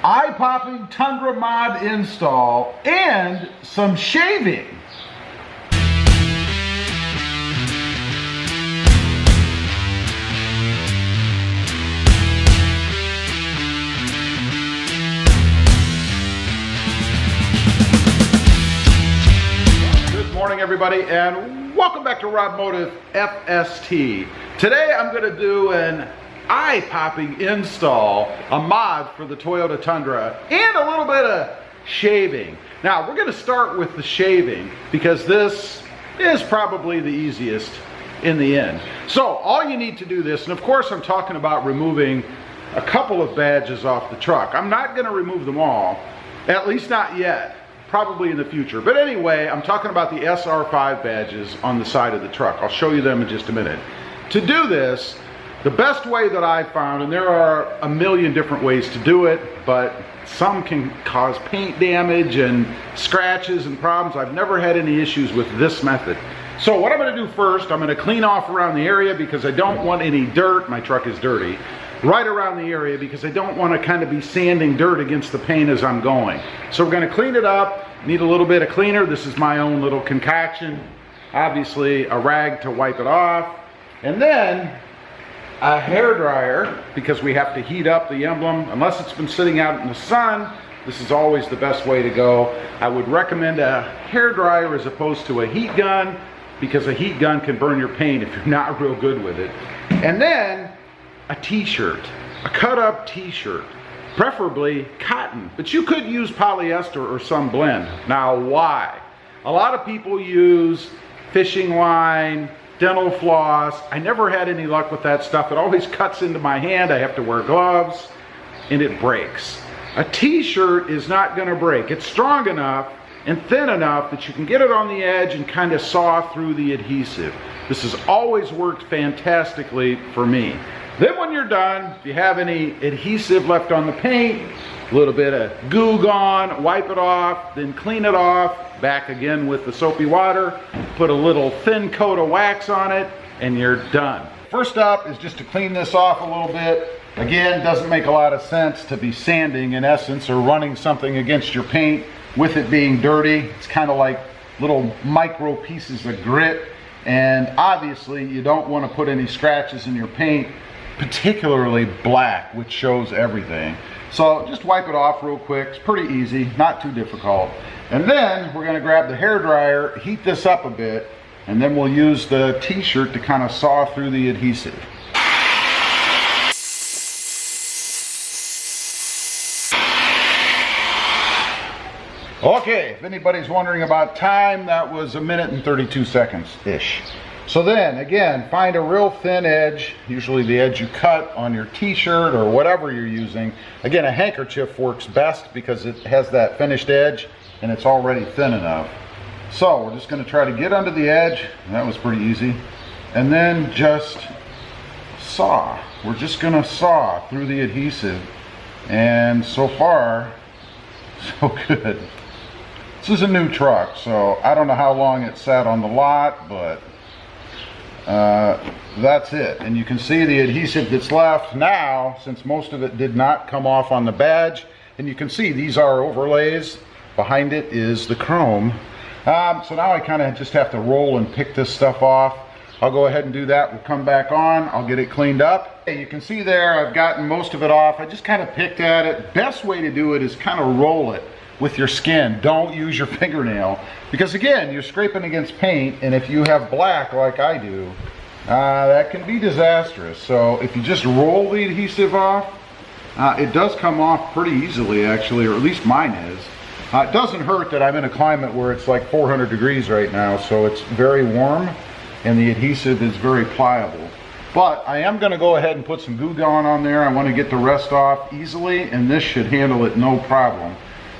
eye-popping Tundra mod install, and some shaving. Good morning, everybody, and welcome back to Rob Motive FST. Today I'm going to do an eye-popping install, a mod for the Toyota Tundra, and a little bit of shaving. Now we're going to start with the shaving because this is probably the easiest in the end. So all you need to do this, and of course I'm talking about removing a couple of badges off the truck. I'm not going to remove them all, at least not yet, probably in the future. But anyway, I'm talking about the SR5 badges on the side of the truck. I'll show you them in just a minute. To do this, the best way that I found, and there are a million different ways to do it, but some can cause paint damage and scratches and problems. I've never had any issues with this method. So what I'm going to do first, I'm going to clean off around the area because I don't want any dirt. My truck is dirty. Right around the area because I don't want to kind of be sanding dirt against the paint as I'm going. So we're going to clean it up. Need a little bit of cleaner. This is my own little concoction. Obviously a rag to wipe it off. And then a hair dryer, because we have to heat up the emblem. Unless it's been sitting out in the sun, this is always the best way to go. I would recommend a hair dryer as opposed to a heat gun, because a heat gun can burn your paint if you're not real good with it. And then a t-shirt, a cut up t-shirt, preferably cotton, but you could use polyester or some blend. Now why? A lot of people use fishing line, dental floss. I never had any luck with that stuff. It always cuts into my hand. I have to wear gloves and it breaks. A t-shirt is not going to break. It's strong enough and thin enough that you can get it on the edge and kind of saw through the adhesive. This has always worked fantastically for me. Then when you're done, if you have any adhesive left on the paint, a little bit of GooGone, wipe it off, then clean it off, back again with the soapy water, put a little thin coat of wax on it, and you're done. First up is just to clean this off a little bit. Again, doesn't make a lot of sense to be sanding in essence or running something against your paint with it being dirty. It's kind of like little micro pieces of grit, and obviously you don't want to put any scratches in your paint, particularly black, which shows everything. So just wipe it off real quick. It's pretty easy, not too difficult. And then we're going to grab the hair dryer, heat this up a bit, and then we'll use the t-shirt to kind of saw through the adhesive. Okay, if anybody's wondering about time, that was 1 minute and 32 seconds-ish. So then, again, find a real thin edge, usually the edge you cut on your t-shirt or whatever you're using. Again, a handkerchief works best because it has that finished edge and it's already thin enough. So we're just going to try to get under the edge. That was pretty easy. And then just saw. We're just going to saw through the adhesive. And so far, so good. This is a new truck, so I don't know how long it sat on the lot, but that's it. And you can see the adhesive that's left now, since most of it did not come off on the badge. And you can see these are overlays. Behind it is the chrome. So now I kind of just have to roll and pick this stuff off. I'll go ahead and do that. We'll come back on. I'll get it cleaned up. You can see there I've gotten most of it off. I just kind of picked at it. Best way to do it is kind of roll it with your skin. Don't use your fingernail, because again, you're scraping against paint, and if you have black like I do, that can be disastrous. So if you just roll the adhesive off, it does come off pretty easily actually, or at least mine is. It doesn't hurt that I'm in a climate where it's like 400 degrees right now, so it's very warm and the adhesive is very pliable. But I am going to go ahead and put some GooGone on there. I want to get the rest off easily, and this should handle it no problem.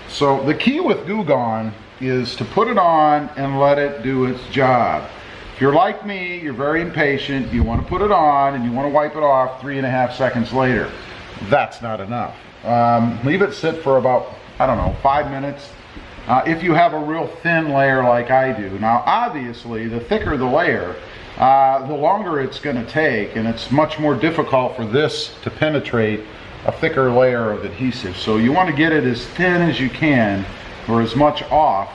So the key with GooGone is to put it on and let it do its job. If you're like me, you're very impatient, you want to put it on and you want to wipe it off 3.5 seconds later. That's not enough. Leave it sit for about, I don't know, 5 minutes. If you have a real thin layer like I do. Now obviously the thicker the layer, the longer it's going to take, and it's much more difficult for this to penetrate a thicker layer of adhesive. So you want to get it as thin as you can, or as much off,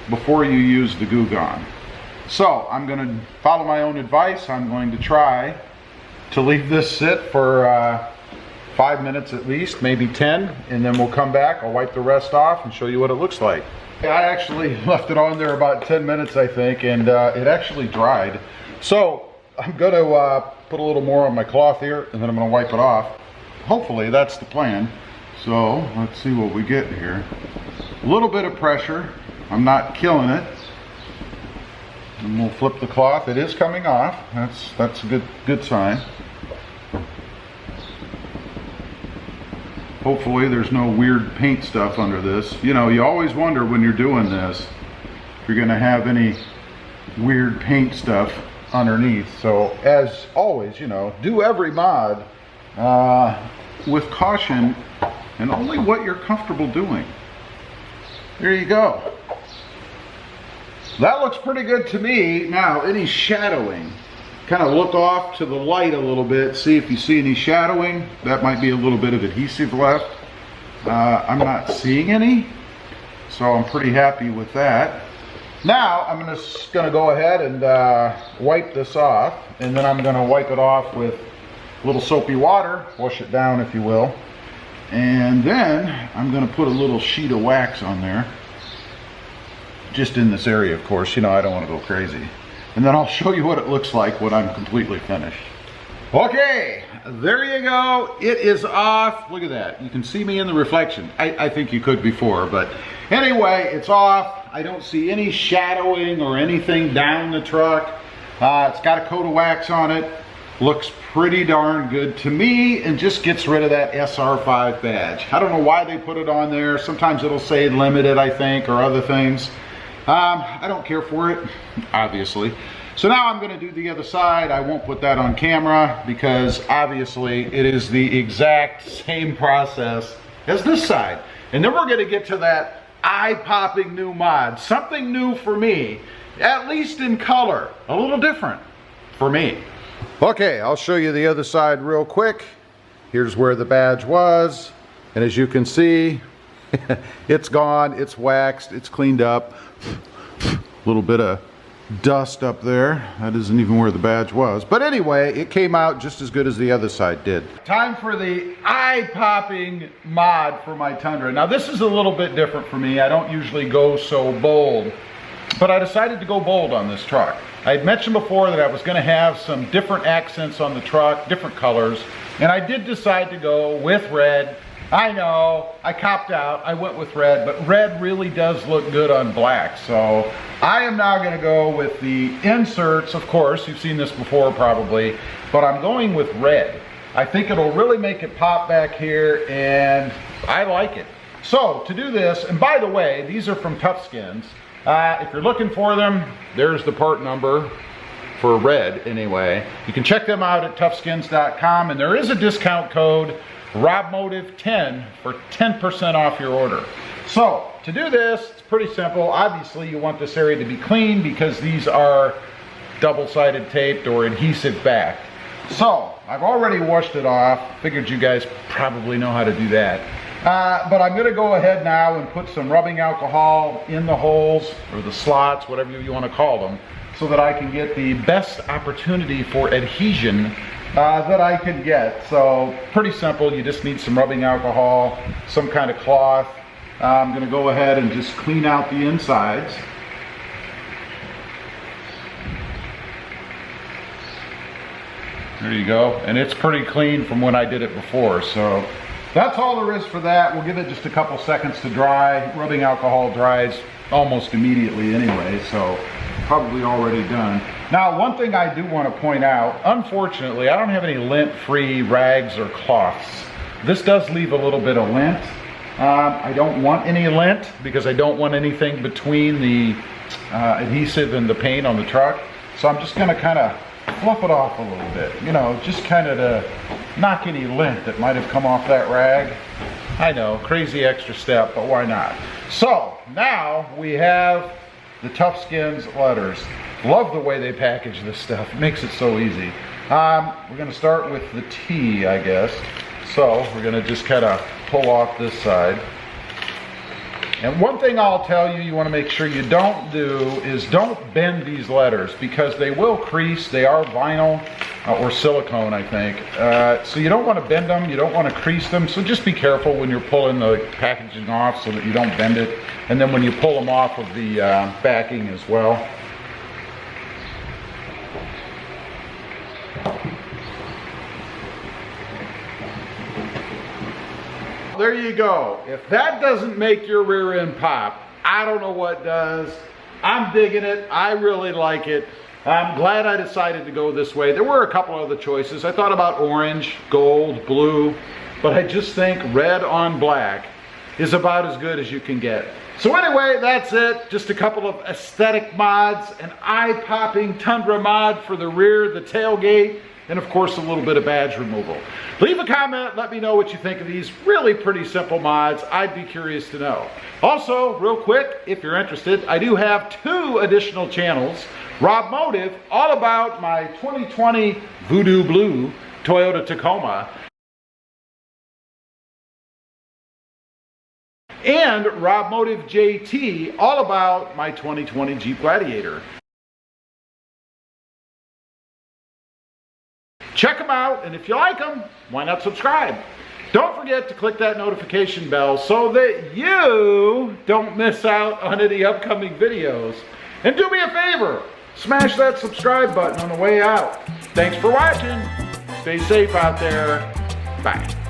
before you use the GooGone. So I'm going to follow my own advice. I'm going to try to leave this sit for 5 minutes at least, maybe 10, and then we'll come back. I'll wipe the rest off and show you what it looks like. I actually left it on there about 10 minutes, I think, and it actually dried. So I'm going to put a little more on my cloth here, and then I'm going to wipe it off. Hopefully that's the plan. So let's see what we get here. A little bit of pressure. I'm not killing it. And we'll flip the cloth. It is coming off. That's a good sign. Hopefully there's no weird paint stuff under this. You know, you always wonder when you're doing this if you're going to have any weird paint stuff underneath. So as always, you know, do every mod with caution and only what you're comfortable doing. There you go. That looks pretty good to me. Now, any shadowing, kind of look off to the light a little bit, see if you see any shadowing. That might be a little bit of adhesive left. I'm not seeing any, so I'm pretty happy with that. Now I'm just going to go ahead and wipe this off, and then I'm going to wipe it off with a little soapy water, wash it down if you will, and then I'm going to put a little sheet of wax on there, just in this area, of course. You know, I don't want to go crazy. And then I'll show you what it looks like when I'm completely finished. Okay, there you go. It is off. Look at that. You can see me in the reflection. I think you could before, but anyway, it's off. I don't see any shadowing or anything down the truck. It's got a coat of wax on it. Looks pretty darn good to me, and just gets rid of that SR5 badge. I don't know why they put it on there. Sometimes it'll say limited, I think, or other things. I don't care for it, obviously. So now I'm going to do the other side. I won't put that on camera because obviously it is the exact same process as this side. And then we're going to get to that eye-popping new mod. Something new for me, at least in color. A little different for me. Okay, I'll show you the other side real quick. Here's where the badge was. And as you can see, it's gone, it's waxed, it's cleaned up. A little bit of dust up there. That isn't even where the badge was. But anyway, it came out just as good as the other side did. Time for the eye-popping mod for my Tundra. Now this is a little bit different for me. I don't usually go so bold, but I decided to go bold on this truck. I had mentioned before that I was going to have some different accents on the truck, different colors, and I did decide to go with red. I know, I copped out, I went with red, but red really does look good on black. So I am now going to go with the inserts. Of course, you've seen this before probably, but I'm going with red. I think it'll really make it pop back here, and I like it. So to do this, and by the way, these are from TufSkinz. If you're looking for them, there's the part number for red anyway. You can check them out at TufSkinz.com, and there is a discount code, RobMotive10, for 10% off your order. So to do this, it's pretty simple. Obviously you want this area to be clean because these are double-sided taped or adhesive backed. So I've already washed it off. Figured you guys probably know how to do that. But I'm going to go ahead now and put some rubbing alcohol in the holes, or the slots, whatever you want to call them, so that I can get the best opportunity for adhesion that I can get. So pretty simple. You just need some rubbing alcohol, some kind of cloth. I'm going to go ahead and just clean out the insides. There you go. And it's pretty clean from when I did it before. So that's all there is for that. We'll give it just a couple seconds to dry. Rubbing alcohol dries almost immediately anyway, so probably already done. Now, one thing I do want to point out, unfortunately, I don't have any lint-free rags or cloths. This does leave a little bit of lint. I don't want any lint because I don't want anything between the adhesive and the paint on the truck. So I'm just going to kind of fluff it off a little bit, you know, just kind of to knock any lint that might have come off that rag. I know, crazy extra step, but why not? So now we have the TufSkinz letters. Love the way they package this stuff. It makes it so easy. We're going to start with the T, I guess. So we're going to just kind of pull off this side. And one thing I'll tell you, you want to make sure you don't do is don't bend these letters, because they will crease. They are vinyl or silicone, I think. So you don't want to bend them. You don't want to crease them. So just be careful when you're pulling the packaging off so that you don't bend it. And then when you pull them off of the backing as well. There you go. If that doesn't make your rear end pop, I don't know what does. I'm digging it. I really like it. I'm glad I decided to go this way. There were a couple other choices. I thought about orange, gold, blue, but I just think red on black is about as good as you can get. So anyway, that's it. Just a couple of aesthetic mods, an eye-popping Tundra mod for the rear, the tailgate, and of course a little bit of badge removal. Leave a comment, let me know what you think of these really pretty simple mods. I'd be curious to know. Also, real quick, if you're interested, I do have 2 additional channels. Rob Motive, all about my 2020 Voodoo Blue Toyota Tacoma. And Rob Motive JT, all about my 2020 Jeep Gladiator. Check them out, and if you like them, why not subscribe? Don't forget to click that notification bell so that you don't miss out on any upcoming videos. And do me a favor, smash that subscribe button on the way out. Thanks for watching. Stay safe out there. Bye.